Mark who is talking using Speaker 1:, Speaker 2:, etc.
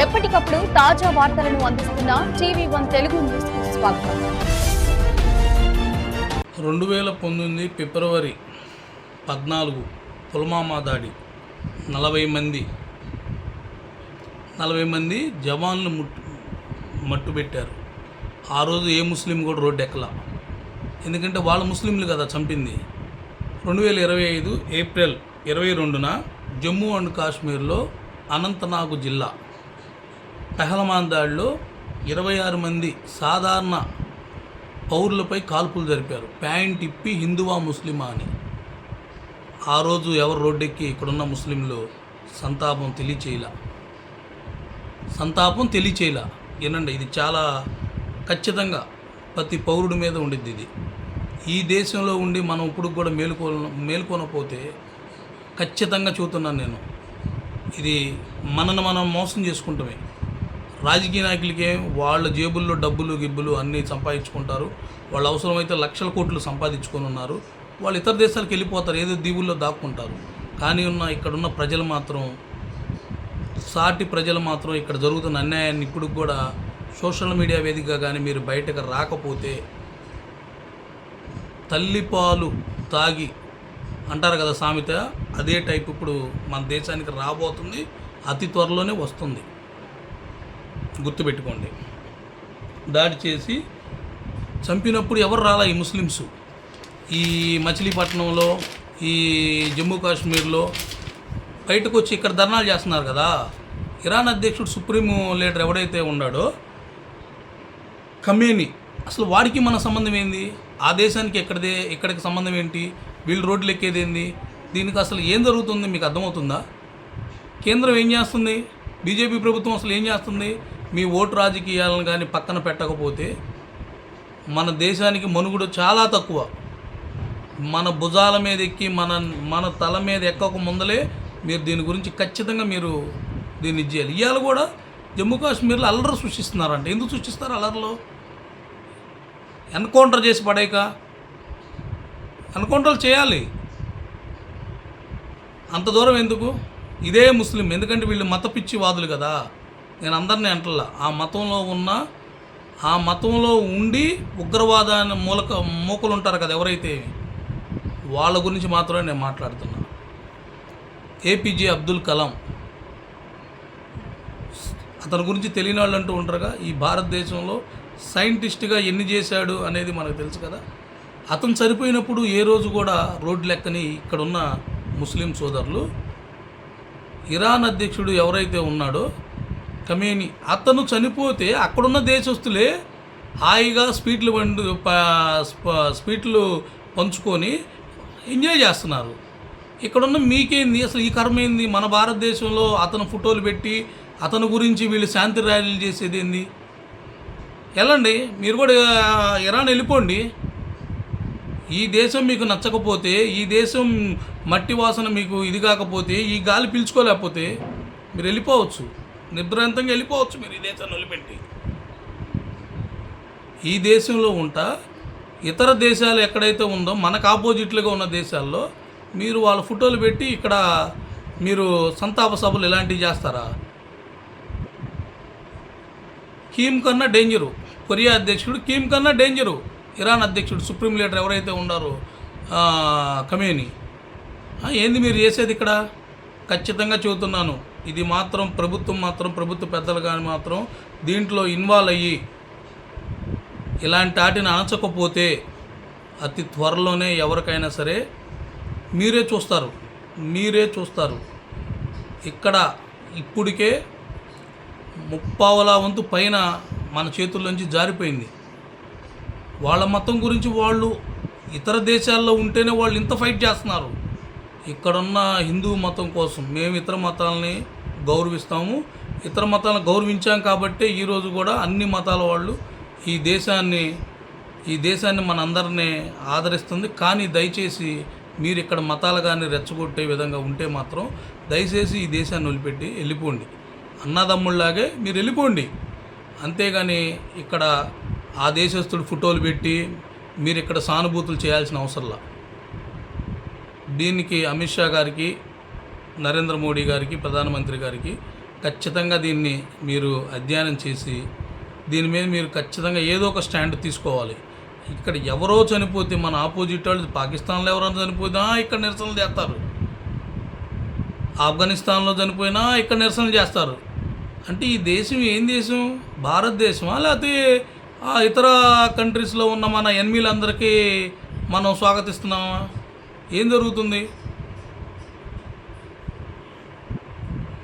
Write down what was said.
Speaker 1: ఎప్పటికప్పుడు తాజా వార్తలను అందిస్తున్న TV1 తెలుగు న్యూస్ కు స్వాగతం.
Speaker 2: 2019 ఫిబ్రవరి 14 పుల్వామా దాడి 40 మంది జవాన్లు మట్టుబెట్టారు. ఆ రోజు ఏ ముస్లిం కూడా రోడ్డు ఎక్కలా, ఎందుకంటే వాళ్ళ ముస్లింలు కదా చంపింది. 2025 ఏప్రిల్ 22న జమ్మూ అండ్ కాశ్మీర్లో అనంతనాగ్ జిల్లా పెహల్మాన్ దాడిలో 26 మంది సాధారణ పౌరులపై కాల్పులు జరిపారు. ప్యాంట్ ఇప్పి హిందువా ముస్లిమా అని. ఆ రోజు ఎవరు రోడ్డెక్కి ఇక్కడున్న ముస్లింలు సంతాపం తెలియచేయలా. ఏనండి, ఇది చాలా ఖచ్చితంగా ప్రతి పౌరుడి మీద ఉండిద్ది. ఇది ఈ దేశంలో ఉండి మనం ఇప్పుడు కూడా మేలుకోనపోతే ఖచ్చితంగా చూస్తున్నాను నేను, ఇది మనను మనం మోసం చేసుకుంటామే. రాజకీయ నాయకులకే వాళ్ళ జేబుల్లో డబ్బులు గిబ్బులు అన్నీ సంపాదించుకుంటారు. వాళ్ళు అవసరమైతే లక్షల కోట్లు సంపాదించుకొని ఉన్నారు. వాళ్ళు ఇతర దేశాలకు వెళ్ళిపోతారు, ఏదో దీవుల్లో దాక్కుంటారు. కానీ ఇక్కడున్న ప్రజలు మాత్రం, సాటి ప్రజలు మాత్రం ఇక్కడ జరుగుతున్న అన్యాయాన్ని ఇప్పుడు కూడా సోషల్ మీడియా వేదికగా కానీ మీరు బయటకు రాకపోతే తల్లిపాలు తాగి అంటారు కదా సామెత, అదే టైప్ ఇప్పుడు మన దేశానికి రాబోతుంది. అతి త్వరలోనే వస్తుంది, గుర్తుపెట్టుకోండి. దాడి చేసి చంపినప్పుడు ఎవరు రాలా ఈ ముస్లిమ్స్. ఈ మచిలీపట్నంలో, ఈ జమ్మూ కాశ్మీర్లో బయటకు వచ్చి ఇక్కడ ధర్నాలు చేస్తున్నారు కదా. ఇరాన్ అధ్యక్షుడు సుప్రీం లీడర్ ఎవడైతే ఉన్నాడో ఖమేనీ, అసలు వాడికి మన సంబంధం ఏంది? ఆ దేశానికి ఇక్కడికి సంబంధం ఏంటి? వీళ్ళు రోడ్లు ఎక్కేది ఏంది? దీనికి అసలు ఏం జరుగుతుంది మీకు అర్థమవుతుందా? కేంద్రం ఏం చేస్తుంది? బీజేపీ ప్రభుత్వం అసలు ఏం చేస్తుంది? మీ ఓటు రాజకీయాలను కానీ పక్కన పెట్టకపోతే మన దేశానికి మనుగడ చాలా తక్కువ. మన భుజాల మీద ఎక్కి మన తల మీద ఎక్కక ముందలే మీరు దీని గురించి ఖచ్చితంగా మీరు దీన్ని ఇచ్చేయాలి. ఇవాళ కూడా జమ్మూ కాశ్మీర్లో అల్లరి సృష్టిస్తున్నారంట. ఎందుకు సృష్టిస్తారు అల్లర్లో? ఎన్కౌంటర్ చేసి పడేక ఎన్కౌంటర్లు చేయాలి. అంత దూరం ఎందుకు? ఇదే ముస్లిం, ఎందుకంటే వీళ్ళు మత పిచ్చి వాదులు కదా. నేను అందరినీ అంటల్లా, ఆ మతంలో ఉండి ఉగ్రవాదాన్ని మూకలు ఉంటారు కదా ఎవరైతే, వాళ్ళ గురించి మాత్రమే నేను మాట్లాడుతున్నా. ఏపీజే అబ్దుల్ కలాం, అతని గురించి తెలియని వాళ్ళు అంటూ ఉంటారుగా. ఈ భారతదేశంలో సైంటిస్ట్గా ఎన్ని చేశాడు అనేది మనకు తెలుసు కదా. అతను చనిపోయినప్పుడు ఏ రోజు కూడా రోడ్లు ఎక్కని ఇక్కడున్న ముస్లిం సోదరులు, ఇరాన్ అధ్యక్షుడు ఎవరైతే ఉన్నాడో ఖమేనీ, అతను చనిపోతే అక్కడున్న దేశస్తులే హాయిగా స్వీట్లు పంచుకొని ఎంజాయ్ చేస్తున్నారు. ఇక్కడున్న మీకేంది అసలు? ఈ కర్మ ఏంది? మన భారతదేశంలో అతను ఫోటోలు పెట్టి అతని గురించి వీళ్ళు శాంతి ర్యాలీలు చేసేది ఏంది? వెళ్ళండి, మీరు కూడా ఇరాన్ వెళ్ళిపోండి. ఈ దేశం మీకు నచ్చకపోతే, ఈ దేశం మట్టి వాసన మీకు ఇది కాకపోతే, ఈ గాలి పీల్చుకోలేకపోతే మీరు వెళ్ళిపోవచ్చు, నిర్భ్రాంతంగా వెళ్ళిపోవచ్చు. మీరు ఈ దేశాన్ని వదిలిపెట్టి ఈ దేశంలో ఉంటా ఇతర దేశాలు ఎక్కడైతే ఉందో మనకు ఆపోజిట్లుగా ఉన్న దేశాల్లో మీరు వాళ్ళ ఫోటోలు పెట్టి ఇక్కడ మీరు సంతాప సభలు ఇలాంటివి చేస్తారా? కిమ్ కన్నా డేంజరు కొరియా అధ్యక్షుడు, కిమ్ కన్నా డేంజరు ఇరాన్ అధ్యక్షుడు, సుప్రీం లీడర్ ఎవరైతే ఉన్నారో ఖమేనీ. ఏంది మీరు చేసేది ఇక్కడ? ఖచ్చితంగా చెబుతున్నాను, ఇది మాత్రం ప్రభుత్వ పెద్దలు కానీ మాత్రం దీంట్లో ఇన్వాల్వ్ అయ్యి ఇలాంటి వాటిని అణచకపోతే అతి త్వరలోనే ఎవరికైనా సరే మీరే చూస్తారు. ఇక్కడ ఇప్పటికే 30% పైన మన చేతుల్లోంచి జారిపోయింది. వాళ్ళ మతం గురించి వాళ్ళు ఇతర దేశాల్లో ఉంటేనే వాళ్ళు ఇంత ఫైట్ చేస్తున్నారు. ఇక్కడున్న హిందూ మతం కోసం మేము ఇతర మతాలని గౌరవిస్తాము, ఇతర మతాలను గౌరవించాం కాబట్టి ఈరోజు కూడా అన్ని మతాల వాళ్ళు ఈ దేశాన్ని మనందరినీ ఆదరిస్తుంది. కానీ దయచేసి మీరు ఇక్కడ మతాలు కానీ రెచ్చగొట్టే విధంగా ఉంటే మాత్రం దయచేసి ఈ దేశాన్ని వదిలిపెట్టి వెళ్ళిపోండి. అన్నదమ్ముళ్ళలాగే మీరు వెళ్ళిపోండి. అంతేగాని ఇక్కడ ఆ దేశస్తుడు ఫోటోలు పెట్టి మీరు ఇక్కడ సానుభూతులు చేయాల్సిన అవసరంలా. దీనికి అమిత్ షా గారికి, నరేంద్ర మోడీ గారికి, ప్రధానమంత్రి గారికి ఖచ్చితంగా దీన్ని మీరు అధ్యయనం చేసి దీని మీద మీరు ఖచ్చితంగా ఏదో ఒక స్టాండ్ తీసుకోవాలి. ఇక్కడ ఎవరో చనిపోతే మన ఆపోజిట్ వాళ్ళు పాకిస్తాన్లో ఎవరైనా చనిపోయినా ఇక్కడ నిరసనలు చేస్తారు, ఆఫ్ఘనిస్తాన్లో చనిపోయినా ఇక్కడ నిరసనలు చేస్తారు. అంటే ఈ దేశం ఏం దేశం? భారతదేశమా? లేకపోతే ఆ ఇతర కంట్రీస్లో ఉన్న మన ఎనిమీలందరికీ మనం స్వాగతిస్తున్నామా? ఏం జరుగుతుంది?